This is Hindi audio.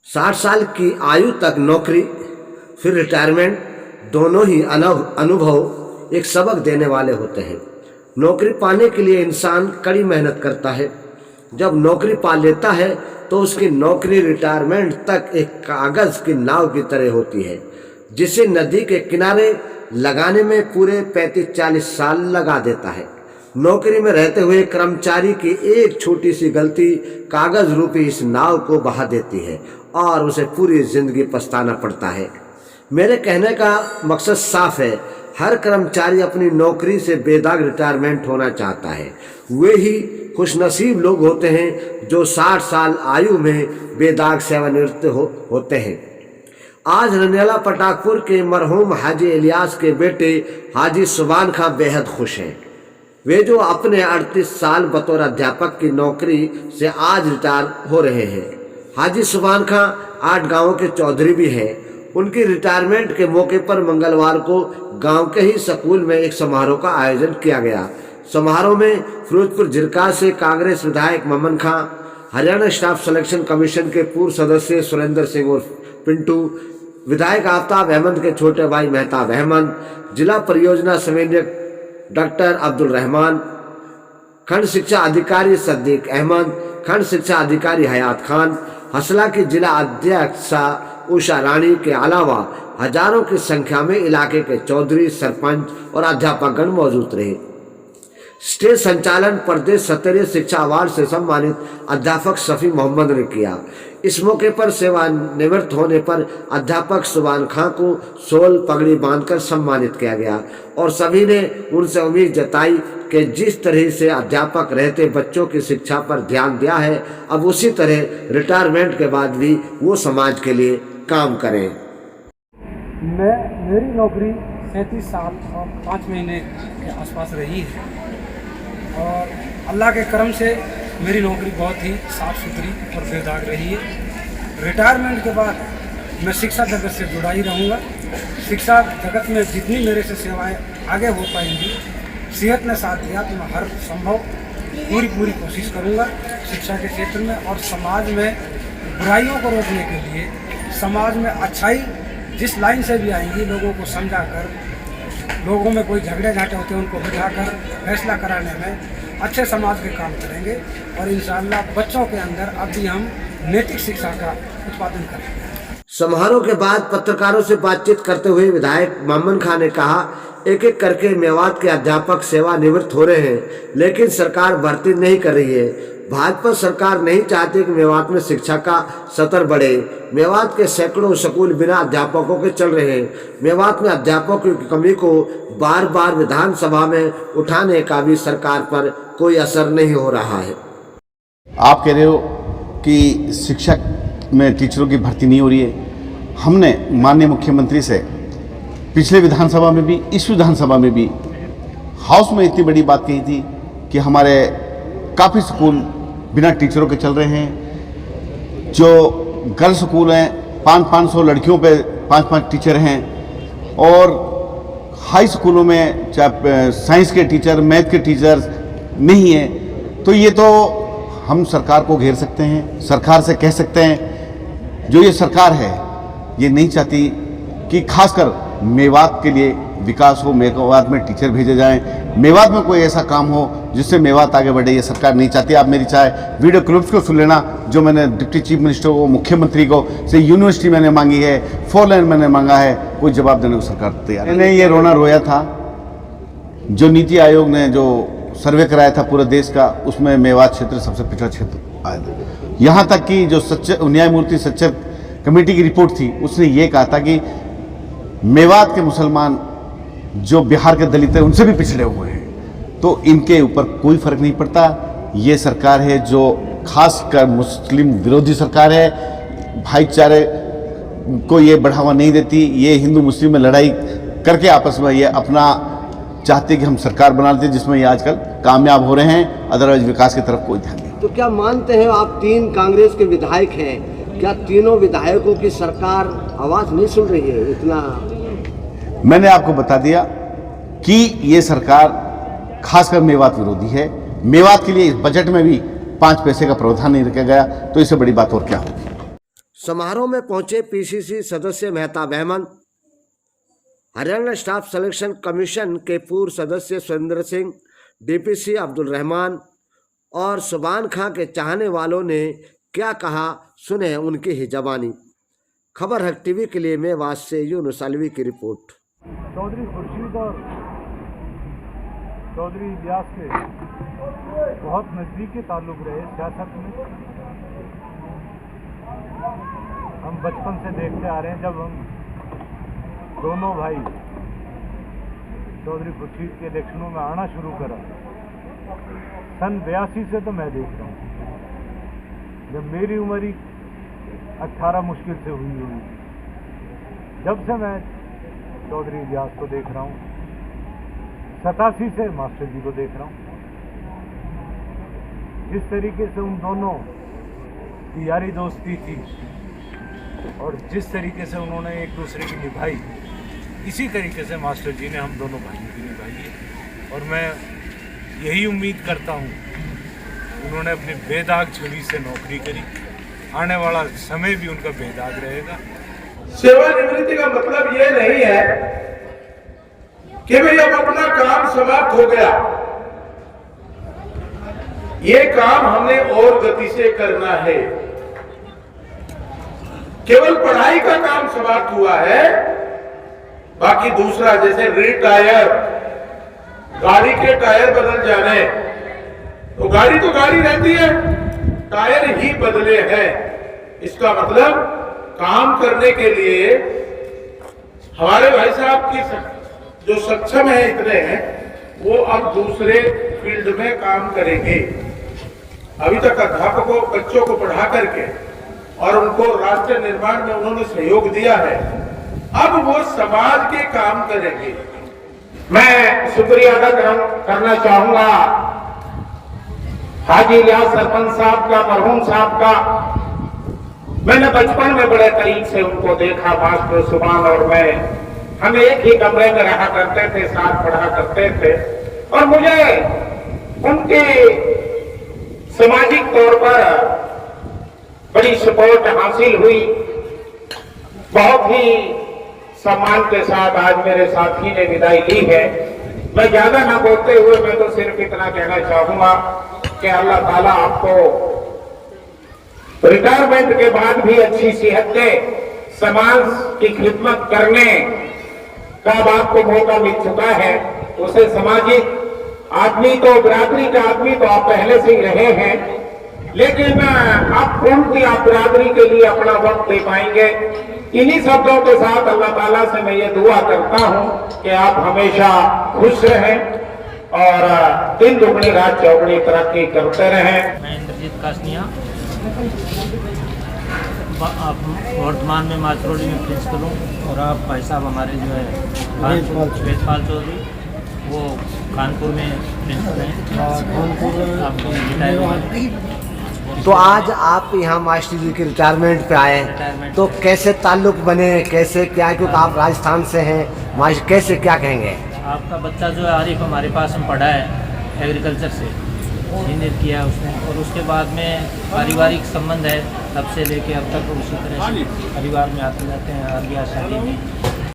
60 साल की आयु तक नौकरी फिर रिटायरमेंट, दोनों ही अनुभव एक सबक देने वाले होते हैं। नौकरी पाने के लिए इंसान कड़ी मेहनत करता है। जब नौकरी पा लेता है तो उसकी नौकरी रिटायरमेंट तक एक कागज़ की नाव की तरह होती है, जिसे नदी के किनारे लगाने में पूरे 35-40 साल लगा देता है। नौकरी में रहते हुए कर्मचारी की एक छोटी सी गलती कागज़ रूपी इस नाव को बहा देती है और उसे पूरी जिंदगी पछताना पड़ता है। मेरे कहने का मकसद साफ है, हर कर्मचारी अपनी नौकरी से बेदाग रिटायरमेंट होना चाहता है। वे ही खुशनसीब लोग होते हैं जो 60 साल आयु में बेदाग सेवानिवृत्त होते हैं। आज रनियाला पटाकपुर के मरहूम हाजी इलियास के बेटे हाजी सुबान खां बेहद खुश हैं। वे जो अपने 38 साल बतौर अध्यापक की नौकरी से आज रिटायर हो रहे हैं। हाजी सुबान खां 8 गांवों के चौधरी भी हैं। उनकी रिटायरमेंट के मौके पर मंगलवार को गांव के ही स्कूल में एक समारोह का आयोजन किया गया। समारोह में फिरोजपुर जिरका से कांग्रेस विधायक ममन खां, हरियाणा स्टाफ सिलेक्शन कमीशन के पूर्व सदस्य सुरेंद्र सिंह और पिंटू, विधायक आफ्ताब अहमद के छोटे भाई मेहताब अहमद, जिला परियोजना संयोजक डॉक्टर अब्दुल रहमान, खंड शिक्षा अधिकारी सद्दीक अहमद, खंड शिक्षा अधिकारी हयात खान, हसला की जिला अध्यक्षा उषा रानी के अलावा हजारों की संख्या में इलाके के चौधरी, सरपंच और अध्यापकगण मौजूद रहे। स्टेज संचालन प्रदेश स्तरीय शिक्षा अवार्ड से सम्मानित अध्यापक शफी मोहम्मद ने किया। इस मौके पर सेवानिवृत्त होने पर अध्यापक सुबान खां को सोल पगड़ी बांधकर सम्मानित किया गया और सभी ने उनसे उम्मीद जताई कि जिस तरह से अध्यापक रहते बच्चों की शिक्षा पर ध्यान दिया है, अब उसी तरह रिटायरमेंट के बाद भी वो समाज के लिए काम करें। मेरी नौकरी 37 साल और 5 महीने के आसपास रही है और अल्लाह के करम से मेरी नौकरी बहुत ही साफ़ सुथरी और बेदाग रही है। रिटायरमेंट के बाद मैं शिक्षा जगत से जुड़ा ही रहूँगा। शिक्षा जगत में जितनी मेरे से सेवाएं आगे हो पाएंगी, सेहत ने साथ दिया तो मैं हर संभव पूरी कोशिश करूँगा शिक्षा के क्षेत्र में और समाज में बुराइयों को रोकने के लिए, समाज में अच्छाई जिस लाइन से भी आएंगी, लोगों को समझा कर, लोगों में कोई झगड़े झाटे होते हैं उनको बिठाकर फैसला कराने में अच्छे समाज के काम करेंगे और इंशाअल्लाह बच्चों के अंदर अब भी हम नैतिक शिक्षा का उत्पादन करेंगे। समारोह के बाद पत्रकारों से बातचीत करते हुए विधायक ममन खां ने कहा, एक एक करके मेवात के अध्यापक सेवानिवृत्त हो रहे हैं, लेकिन सरकार भर्ती नहीं कर रही है। भाजपा सरकार नहीं चाहती कि मेवात में शिक्षा का स्तर बढ़े। मेवात के सैकड़ों स्कूल बिना अध्यापकों के चल रहे हैं। मेवात में अध्यापकों की कमी को बार बार विधानसभा में उठाने का भी सरकार पर कोई असर नहीं हो रहा है। आप कह रहे हो कि शिक्षा में टीचरों की भर्ती नहीं हो रही है। हमने माननीय मुख्यमंत्री से पिछले विधानसभा में भी, इस विधानसभा में भी हाउस में इतनी बड़ी बात कही थी कि हमारे काफ़ी स्कूल बिना टीचरों के चल रहे हैं। जो गर्ल्स स्कूल हैं 500 लड़कियों पे 5 टीचर हैं और हाई स्कूलों में चाहे साइंस के टीचर, मैथ के टीचर नहीं हैं। तो ये तो हम सरकार को घेर सकते हैं, सरकार से कह सकते हैं, जो ये सरकार है ये नहीं चाहती कि खासकर मेवात के लिए विकास हो, मेवात में टीचर भेजे जाएं, मेवात में कोई ऐसा काम हो जिससे मेवात आगे बढ़े, ये सरकार नहीं चाहती। आप मेरी चाहे वीडियो क्लिप्स को सुन लेना, जो मैंने डिप्टी चीफ मिनिस्टर को, मुख्यमंत्री को से यूनिवर्सिटी मैंने मांगी है, 4 लाइन मैंने मांगा है, कोई जवाब देने को सरकार तैयार। मैंने ये रोना रोया था जो नीति आयोग ने जो सर्वे कराया था पूरे देश का, उसमें मेवात क्षेत्र सबसे पिछड़ा क्षेत्र आया था। यहाँ तक कि जो न्यायमूर्ति सच्चर कमेटी की रिपोर्ट थी उसने ये कहा था कि मेवात के मुसलमान जो बिहार के दलित हैं उनसे भी पिछड़े हुए हैं, तो इनके ऊपर कोई फर्क नहीं पड़ता। ये सरकार है जो खासकर मुस्लिम विरोधी सरकार है, भाईचारे को ये बढ़ावा नहीं देती। ये हिंदू मुस्लिम में लड़ाई करके आपस में ये अपना चाहते कि हम सरकार बना लेते, जिसमें ये आजकल कामयाब हो रहे हैं, अदरवाइज विकास की तरफ कोई ध्यान नहीं। तो क्या मानते हैं आप, 3 कांग्रेस के विधायक हैं, क्या तीनों विधायकों की सरकार आवाज़ नहीं सुन रही है? इतना मैंने आपको बता दिया कि ये सरकार खासकर मेवात विरोधी है। मेवात के लिए इस बजट में भी 5 पैसे का प्रावधान नहीं रखा गया, तो इससे बड़ी बात और क्या होगी। समारोह में पहुंचे पीसीसी सदस्य Mehtab Ahmed, Haryana staff selection commission के पूर्व सदस्य सुरेंद्र सिंह, डीपीसी अब्दुल रहमान और सुबान खां के चाहने वालों ने क्या कहा, सुने उनकी ही जबानी। खबर हक टीवी के लिए मेवात से यूनुस अलवी की रिपोर्ट। चौधरी खुर्शीद और चौधरी इलियास के बहुत नज़दीकी ताल्लुक रहे सियासत में। हम बचपन से देखते आ रहे हैं, जब हम दोनों भाई चौधरी खुर्शीद के इलेक्शनों में आना शुरू करा, सन 82 से तो मैं देख रहा हूँ। जब मेरी उम्र ही 18 मुश्किल से हुई, जब से मैं चौधरी इलियास को देख रहा हूँ, 87 से मास्टर जी को देख रहा हूँ। जिस तरीके से उन दोनों की यारी दोस्ती थी और जिस तरीके से उन्होंने एक दूसरे की निभाई, इसी तरीके से मास्टर जी ने हम दोनों भाइयों की निभाई है। और मैं यही उम्मीद करता हूँ, उन्होंने अपनी बेदाग छुरी से नौकरी करी, आने वाला समय भी उनका बेदाग रहेगा। सेवानिवृत्ति का मतलब ये नहीं है कि भाई अब अपना काम समाप्त हो गया, ये काम हमने और गति से करना है। केवल पढ़ाई का काम समाप्त हुआ है, बाकी दूसरा जैसे रिटायर, गाड़ी के टायर बदल जाने, तो गाड़ी तो गाड़ी रहती है, टायर ही बदले हैं। इसका मतलब काम करने के लिए हमारे भाई साहब की जो सक्षम है इतने हैं, वो अब दूसरे फील्ड में काम करेंगे। अभी तक अध्यापकों बच्चों को पढ़ा करके और उनको राष्ट्र निर्माण में उन्होंने सहयोग दिया है, अब वो समाज के काम करेंगे। मैं शुक्रिया अदा करना चाहूंगा हाजी इलियास सरपंच साहब का, मरहूम साहब का। मैंने बचपन में बड़े करीब से उनको देखा, मास्टर सुबान और मैं, हम एक ही कमरे में रहा करते थे, साथ पढ़ा करते थे, और मुझे उनके सामाजिक तौर पर बड़ी सपोर्ट हासिल हुई। बहुत ही सम्मान के साथ आज मेरे साथी ने विदाई ली है। मैं ज्यादा ना बोलते हुए मैं तो सिर्फ इतना कहना चाहूंगा कि अल्लाह ताला आपको रिटायरमेंट के बाद भी अच्छी सेहत दे, समाज की खिदमत करने का अब आपको मौका मिल चुका है। उसे सामाजिक आदमी तो, बिरादरी का आदमी तो आप पहले से ही रहे हैं, लेकिन आप कौन की आप बिरादरी के लिए अपना वक्त दे पाएंगे। इन्हीं शब्दों के साथ अल्लाह ताला से मैं ये दुआ करता हूँ कि आप हमेशा खुश रहें और दिन दुगनी रात चौगुनी तरक्की करते रहें। मैं इंद्रजीत कासनिया, आप वर्तमान में माचरोली में प्रिंसिपल हूँ, और आप भाई साहब हमारे जो है वेदपाल चौधरी, वो कानपुर में प्रिंसिपल हैं, आप रिटायर हुए। तो आज आप यहाँ मास्टर जी के रिटायरमेंट पे आए, तो कैसे ताल्लुक बने, कैसे क्या, क्योंकि आप राजस्थान से हैं, मास्टर कैसे क्या कहेंगे? आपका बच्चा जो है आरिफ हमारे पास में पढ़ा है, एग्रीकल्चर से इंजीनियर किया है उसने, और उसके बाद में पारिवारिक संबंध है तब से लेके अब तक उसी तरह से परिवार में आते जाते हैं, आ गया शादी में।